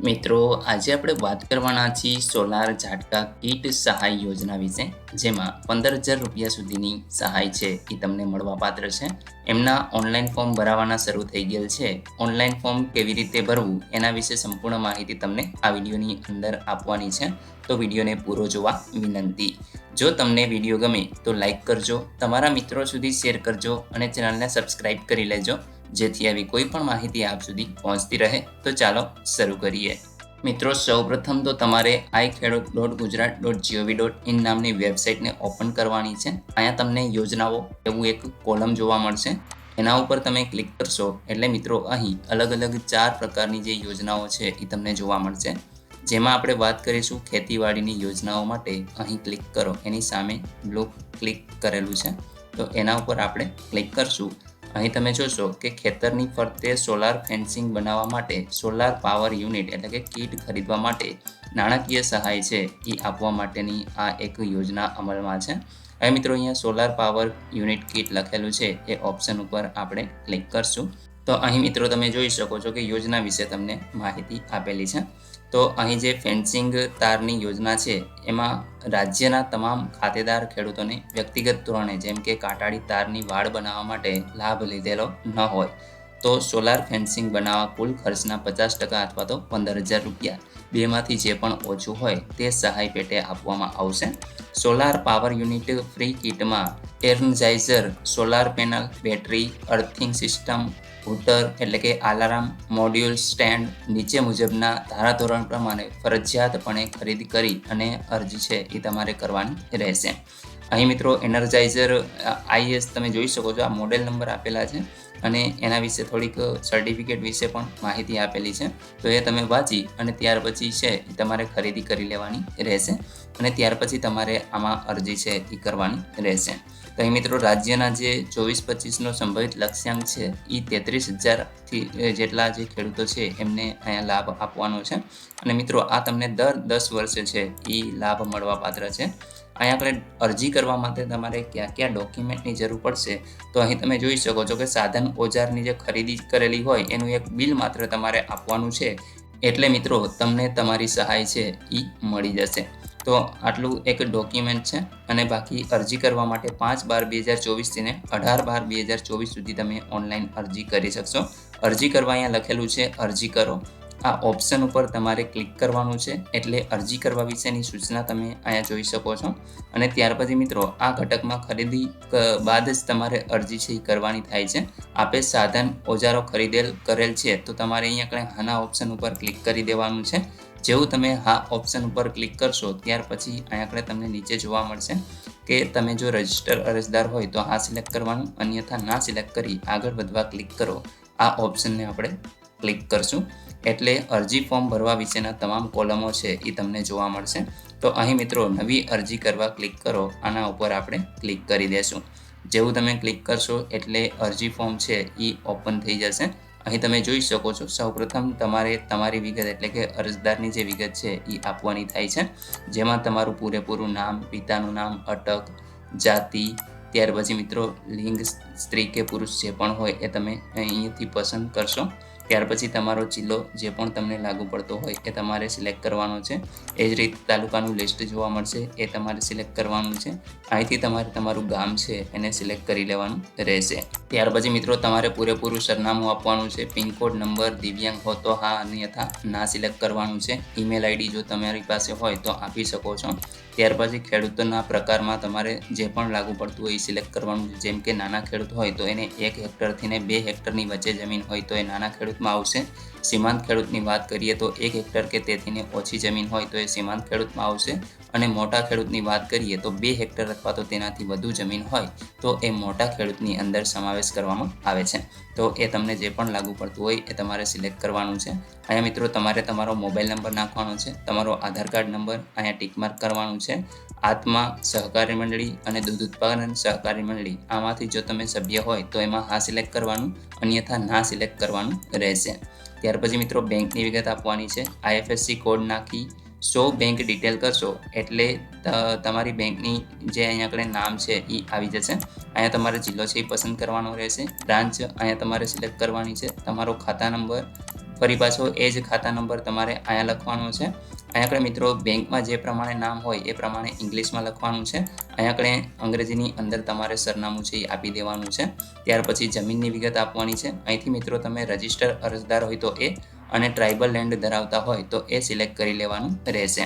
મિત્રો, આજે આપણે વાત કરવાના છીએ સોલાર ઝાટકા કીટ સહાય યોજના વિશે, જેમાં 15,000 રૂપિયા સુધીની સહાય છે એ તમને મળવાપાત્ર છે. એમના ઓનલાઈન ફોર્મ ભરાવાના શરૂ થઈ ગયેલ છે. ઓનલાઈન ફોર્મ કેવી રીતે ભરવું એના વિશે સંપૂર્ણ માહિતી તમને આ વિડીયોની અંદર આપવાની છે, તો વિડીયોને પૂરો જોવા વિનંતી. જો તમને વિડીયો ગમે તો લાઈક કરજો, તમારા મિત્રો સુધી શેર કરજો અને ચેનલને સબસ્ક્રાઈબ કરી લેજો, જેથી આવી કોઈ પણ માહિતી આપ સુધી પહોંચતી રહે. તો ચાલો શરૂ કરીએ. મિત્રો, સૌપ્રથમ તો તમારે iKhedut.gujarat.gov.in નામની વેબસાઇટને ઓપન કરવાની છે. અહીંયા તમને યોજનાઓ એવું એક કોલમ જોવા મળશે. એના ઉપર તમે ક્લિક કરશો એટલે મિત્રો અહીં અલગ અલગ 4 પ્રકારની જે યોજનાઓ છે એ તમને જોવા મળશે. જેમાં આપણે વાત કરીશું ખેતીવાડીની યોજનાઓ માટે. અહીં ક્લિક કરો, એની સામે બ્લુ ક્લિક કરેલું છે, તો એના ઉપર આપણે ક્લિક કરશું. અહીં તમે જોશો કે ખેતરની ફરતે સોલાર ફેન્સિંગ બનાવવા માટે સોલાર પાવર યુનિટ એટલે કે કીટ ખરીદવા માટે નાણાકીય સહાય છે એ આપવા માટેની આ એક યોજના અમલમાં છે. હવે મિત્રો, અહીંયા સોલાર પાવર યુનિટ કીટ લખેલું છે એ ઓપ્શન ઉપર આપણે ક્લિક કરશું. તો અહીં મિત્રો તમે જોઈ શકો છો કે યોજના વિશે તમને માહિતી આપેલી છે. તો અહીં જે ફેન્સિંગ તારની યોજના છે એમાં રાજ્યના તમામ ખાતેદાર ખેડૂતોને વ્યક્તિગત ધોરણે જેમ કે કાંટાળી તારની વાડ બનાવવા માટે લાભ લીધેલો ન હોય તો સોલાર ફેન્સિંગ બનાવવા કુલ ખર્ચના 50% અથવા તો 15,000 રૂપિયા બેમાંથી જે પણ ઓછું હોય તે સહાય પેટે આપવામાં આવશે. સોલાર પાવર યુનિટ ફ્રી કિટમાં energiser, solar panel, battery, earthing system, hooter એટલે કે અલાર્મ મોડ્યુલ, સ્ટેન્ડ નીચે મુજબના ધારાધોરણ પ્રમાણે ફરજિયાતપણે ખરીદી કરી અને અરજી છે એ તમારે કરવાની રહેશે. અહીં મિત્રો એનર્જાઇઝર આઈએસ તમે જોઈ શકો છો, આ મોડેલ નંબર આપેલા છે અને એના વિશે થોડીક સર્ટિફિકેટ વિશે પણ માહિતી આપેલી છે. તો એ તમે વાંચી અને ત્યાર પછી છે એ તમારે ખરીદી કરી લેવાની રહેશે અને ત્યાર પછી તમારે આમાં અરજી છે એ કરવાની રહેશે. તો અહીં મિત્રો રાજ્યના જે 24-25નો સંભવિત લક્ષ્યાંક છે એ 33,000થી જેટલા જે ખેડૂતો છે એમને અહીંયા લાભ આપવાનો છે. અને મિત્રો આ તમને દર 10 વર્ષે છે એ લાભ મળવાપાત્ર છે. અહીંયા આપણે અરજી કરવા માટે તમારે કયા કયા ડોક્યુમેન્ટની જરૂર પડશે તો અહીં તમે જોઈ શકો છો કે સાધન ઓજારની જે ખરીદી કરેલી હોય એનું એક બિલ માત્ર તમારે આપવાનું છે, એટલે મિત્રો તમને તમારી સહાય છે એ મળી જશે. તો આટલું એક ડોક્યુમેન્ટ છે અને બાકી અરજી કરવા માટે 5/12/2024 થી 18/12/2024 સુધી તમે ઓનલાઈન અરજી કરી શકશો. અરજી કરવા અહીંયા લખેલું છે અરજી કરો, આ ઓપ્શન ઉપર તમારે ક્લિક કરવાનું છે એટલે અરજી કરવા વિશેની સૂચના તમે અહીંયા જોઈ શકો છો. અને ત્યાર પછી મિત્રો આ ઘટકમાં ખરીદી બાદ જ તમારે અરજી છે એ કરવાની થાય છે. આપે સાધન ઓજારો કરેલ છે તો તમારે અહીંયા કણે હાના ઓપ્શન ઉપર ક્લિક કરી દેવાનું છે. જેવું તમે હા ઓપ્શન ઉપર ક્લિક કરશો ત્યાર પછી અહીંયા આગળ તમને નીચે જોવા મળશે કે તમે જો રજિસ્ટર અરજદાર હોય તો હા સિલેક્ટ કરવાનું, અન્યથા ના સિલેક્ટ કરી આગળ વધવા ક્લિક કરો. આ ઓપ્શનને આપણે ક્લિક કરશું એટલે અરજી ફોર્મ ભરવા વિશેના તમામ કોલમો છે એ તમને જોવા મળશે. તો અહીં મિત્રો નવી અરજી કરવા ક્લિક કરો, આના ઉપર આપણે ક્લિક કરી દેશું. જેવું તમે ક્લિક કરશો એટલે અરજી ફોર્મ છે એ ઓપન થઈ જશે. અહીં તમે જોઈ શકો છો સૌપ્રથમ તમારે તમારી વિગત એટલે કે અરજદારની જે વિગત છે એ આપવાની થાય છે, જેમાં તમારું પૂરેપૂરું નામ, પિતાનું નામ, અટક, જાતિ, ત્યાર પછી મિત્રો લિંગ સ્ત્રી કે પુરુષ જે પણ હોય એ તમે અહીંયાથી પસંદ કરશો. ત્યાર પછી તમારો જિલ્લો જે પણ તમને લાગુ પડતો હોય એ તમારે સિલેક્ટ કરવાનો છે. એ જ રીતે તાલુકાનું લિસ્ટ જોવા મળશે એ તમારે સિલેક્ટ કરવાનું છે. અહીંથી તમારે તમારું ગામ છે એને સિલેક્ટ કરી લેવાનું રહેશે. ત્યાર પછી મિત્રો તમારે પૂરેપૂરું સરનામું આપવાનું છે. પિનકોડ, નંબર, દિવ્યાંગ હો તો હા અન્યથા ના સિલેક્ટ કરવાનું છે. ઈમેલ આઈડી જો તમારી પાસે હોય તો આપી શકો છો. ત્યાર પછી ખેડૂતોના પ્રકારમાં તમારે જે પણ લાગુ પડતું હોય એ સિલેક્ટ કરવાનું છે. જેમ કે નાના ખેડૂત હોય તો એને 1 હેક્ટરથી 2 હેક્ટરની વચ્ચે જમીન હોય તો એ નાના ખેડૂતમાં આવશે. સીમાંત ખેડૂતની વાત કરીએ તો 1 હેક્ટર કે તેથી ઓછી જમીન હોય તો એ સીમાંત ખેડૂતમાં આવશે. અને મોટા ખેડૂતની વાત કરીએ તો 2 હેક્ટર અથવા તો તેનાથી વધુ જમીન હોય તો એ મોટા ખેડૂતની અંદર સમાવેશ કરવામાં આવે છે. તો એ તમને જે પણ લાગુ પડતું હોય એ તમારે સિલેક્ટ કરવાનું છે. અહીંયા મિત્રો તમારે તમારો મોબાઈલ નંબર નાખવાનો છે, તમારો આધાર કાર્ડ નંબર અહીંયા ટિક માર્ક કરવાનું છે. આત્મા સહકારી મંડળી અને દૂધ ઉત્પાદન સહકારી મંડળી આમાંથી જો તમે સભ્ય હોય તો એમાં હા સિલેક્ટ કરવાનું, અન્યથા ના સિલેક્ટ કરવાનું રહેશે. ત્યાર પછી મિત્રો બેંકની વિગત આપવાની છે. IFSC કોડ નાખી બેંક ડિટેલ કરશો એટલે તમારી બેંકની જે અહીંયા આગળ નામ છે એ આવી જશે. અહીંયા તમારે જિલ્લો છે એ પસંદ કરવાનો રહેશે. બ્રાન્ચ અહીંયા તમારે સિલેક્ટ કરવાની છે. તમારો ખાતા નંબર, ફરી પાછો એ જ ખાતા નંબર તમારે અહીંયા લખવાનો છે. અહીંયા આગળ મિત્રો બેંકમાં જે પ્રમાણે નામ હોય એ પ્રમાણે ઇંગ્લિશમાં લખવાનું છે. અહીંયા આગળ અંગ્રેજીની અંદર તમારે સરનામું છે એ આપી દેવાનું છે. ત્યાર પછી જમીનની વિગત આપવાની છે. અહીંથી મિત્રો તમે રજિસ્ટર અરજદાર હોય તો એ અને ટ્રાઇબલ લેન્ડ ધરાવતા હોય તો એ સિલેક્ટ કરી લેવાનું રહેશે.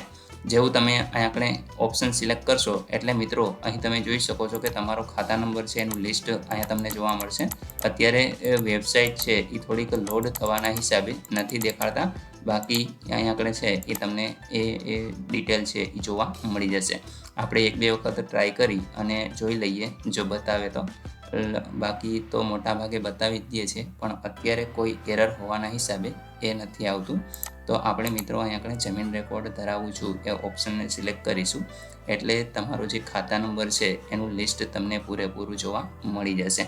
જેવું તમે અહીંયા આગળ ઓપ્શન સિલેક્ટ કરશો એટલે મિત્રો અહીં તમે જોઈ શકો છો કે તમારો ખાતા નંબર છે એનું લિસ્ટ અહીંયા તમને જોવા મળશે. અત્યારે વેબસાઇટ છે એ થોડીક લોડ થવાના હિસાબે નથી દેખાડતા, બાકી અહીંયા આગળ છે એ તમને એ ડિટેલ છે એ જોવા મળી જશે. આપણે એક બે વખત ટ્રાય કરી અને જોઈ લઈએ જો બતાવે તો. બાકી તો મોટા ભાગે બતાવી જ દઈએ છીએ, પણ અત્યારે કોઈ એરર હોવાના હિસાબે એ નથી આવતું. તો આપણે મિત્રો અહીંયા આગળ જમીન રેકોર્ડ ધરાવું છું એ ઓપ્શનને સિલેક્ટ કરીશું એટલે તમારો જે ખાતા નંબર છે એનું લિસ્ટ તમને પૂરેપૂરું જોવા મળી જશે.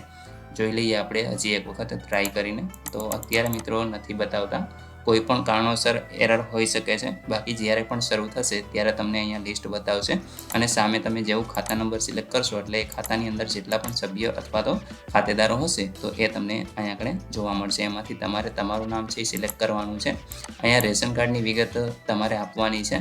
જોઈ લઈએ આપણે હજી એક વખત ટ્રાય કરીને. તો અત્યારે મિત્રો નથી બતાવતા, કોઈ પણ કારણોસર એરર હોઈ શકે છે. બાકી જ્યારે પણ શરૂ થશે ત્યારે તમને અહીંયા લિસ્ટ બતાવશે અને સામે તમે જેવું ખાતા નંબર સિલેક્ટ કરશો એટલે એ ખાતાની અંદર જેટલા પણ સભ્ય અથવા તો ખાતેદારો હશે તો એ તમને અહીંયા આગળ જોવા મળશે. એમાંથી તમારે તમારું નામ છે એ સિલેક્ટ કરવાનું છે. અહીંયા રેશન કાર્ડની વિગત તમારે આપવાની છે.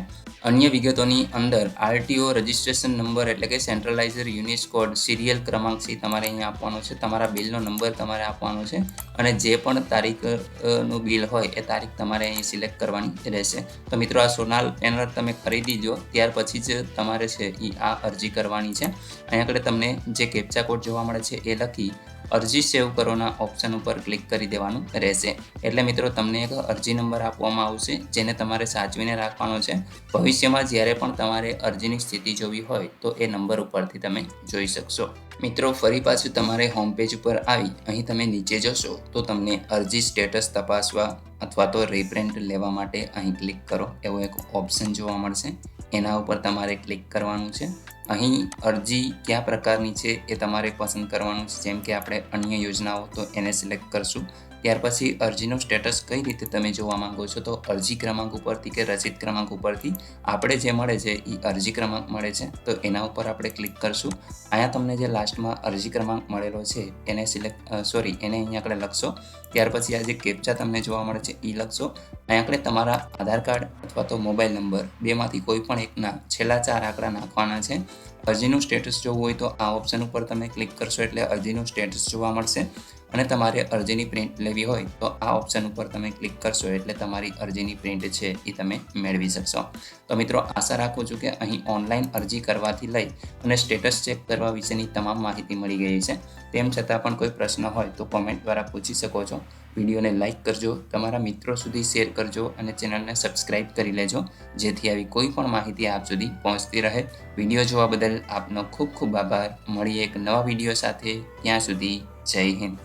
અન્ય વિગતોની અંદર આરટીઓ રજિસ્ટ્રેશન નંબર એટલે કે સેન્ટ્રલાઇઝર યુનિટ કોડ સિરિયલ ક્રમાંક છે તમારે અહીંયા આપવાનો છે. તમારા બિલનો નંબર તમારે આપવાનો છે અને જે પણ તારીખનું બિલ હોય એ તારીખ તમારે અહીં સિલેક્ટ કરવાની રહેશે. તો મિત્રો આ સોલાર પેનલ તમે ખરીદી લો ત્યાર પછી જ તમારે છે એ આ અરજી કરવાની છે. અહીંયા આગળ તમને જે કેપ્ચા કોડ જોવા મળે છે એ લખી અરજી સેવ કરોના ઓપ્શન ઉપર ક્લિક કરી દેવાનું રહેશે. એટલે મિત્રો તમને એક અરજી નંબર આપવામાં આવશે જેને તમારે સાચવીને રાખવાનો છે. ભવિષ્યમાં જ્યારે પણ તમારે અરજીની સ્થિતિ જોવી હોય તો એ નંબર ઉપરથી તમે જોઈ શકશો. મિત્રો ફરી પાછું તમારે હોમ પેજ ઉપર આવી અહીં તમે નીચે જશો તો તમને અરજી સ્ટેટસ તપાસવા અથવા તો રિપ્રિન્ટ લેવા માટે અહીં ક્લિક કરો એવો એક ઓપ્શન જોવા મળશે. એના ઉપર તમારે ક્લિક કરવાનું છે. અહીં અરજી કયા પ્રકારની છે એ તમારે પસંદ કરવાનું છે. જેમ કે આપણે અન્ય યોજનાઓ તો એને સિલેક્ટ કરશું. ત્યાર પછી અરજીનો સ્ટેટસ કઈ રીતે તમે જોવા માંગો છો તો અરજી ક્રમાંક ઉપરથી કે રસીદ ક્રમાંક ઉપરથી આપણે જે મળે છે એ અરજી ક્રમાંક મળે છે તો એના ઉપર આપણે ક્લિક કરશું. અહીંયા તમને જે લાસ્ટમાં અરજી ક્રમાંક મળેલો છે એને એને અહીંયા આપણે લખશો. ત્યાર પછી આ જે કેપ્ચા તમને જોવા મળે છે એ લખશો. અહીંયા આપણે તમારા આધાર કાર્ડ અથવા તો મોબાઈલ નંબર બેમાંથી કોઈ પણ એકના છેલ્લા 4 આંકડા નાખવાના છે. અરજીનું સ્ટેટસ જોવું હોય તો આ ઓપ્શન ઉપર તમે ક્લિક કરશો એટલે અરજીનું સ્ટેટસ જોવા મળશે અને તમારે અરજીની પ્રિન્ટ લેવી હોય તો આ ઓપ્શન ઉપર તમે ક્લિક કરશો એટલે તમારી અરજીની પ્રિન્ટ છે એ તમે મેળવી શકશો. તો મિત્રો આશા રાખું છું કે અહીં ઓનલાઈન અરજી કરવાથી લઈ અને સ્ટેટસ ચેક કરવા વિશેની તમામ માહિતી મળી ગઈ છે. તેમ છતાં પણ કોઈ પ્રશ્ન હોય તો કોમેન્ટ દ્વારા પૂછી શકો છો. વિડીયોને લાઇક કરજો, તમારા મિત્રો સુધી શેર કરજો અને ચેનલને સબસ્ક્રાઇબ કરી લેજો જેથી આવી કોઈ પણ માહિતી આપ સુધી પહોંચતી રહે. વિડીયો જોવા બદલ આપનો ખૂબ ખૂબ આભાર. મળીએ એક નવા વિડીયો સાથે. ત્યાં સુધી જય હિન્દ.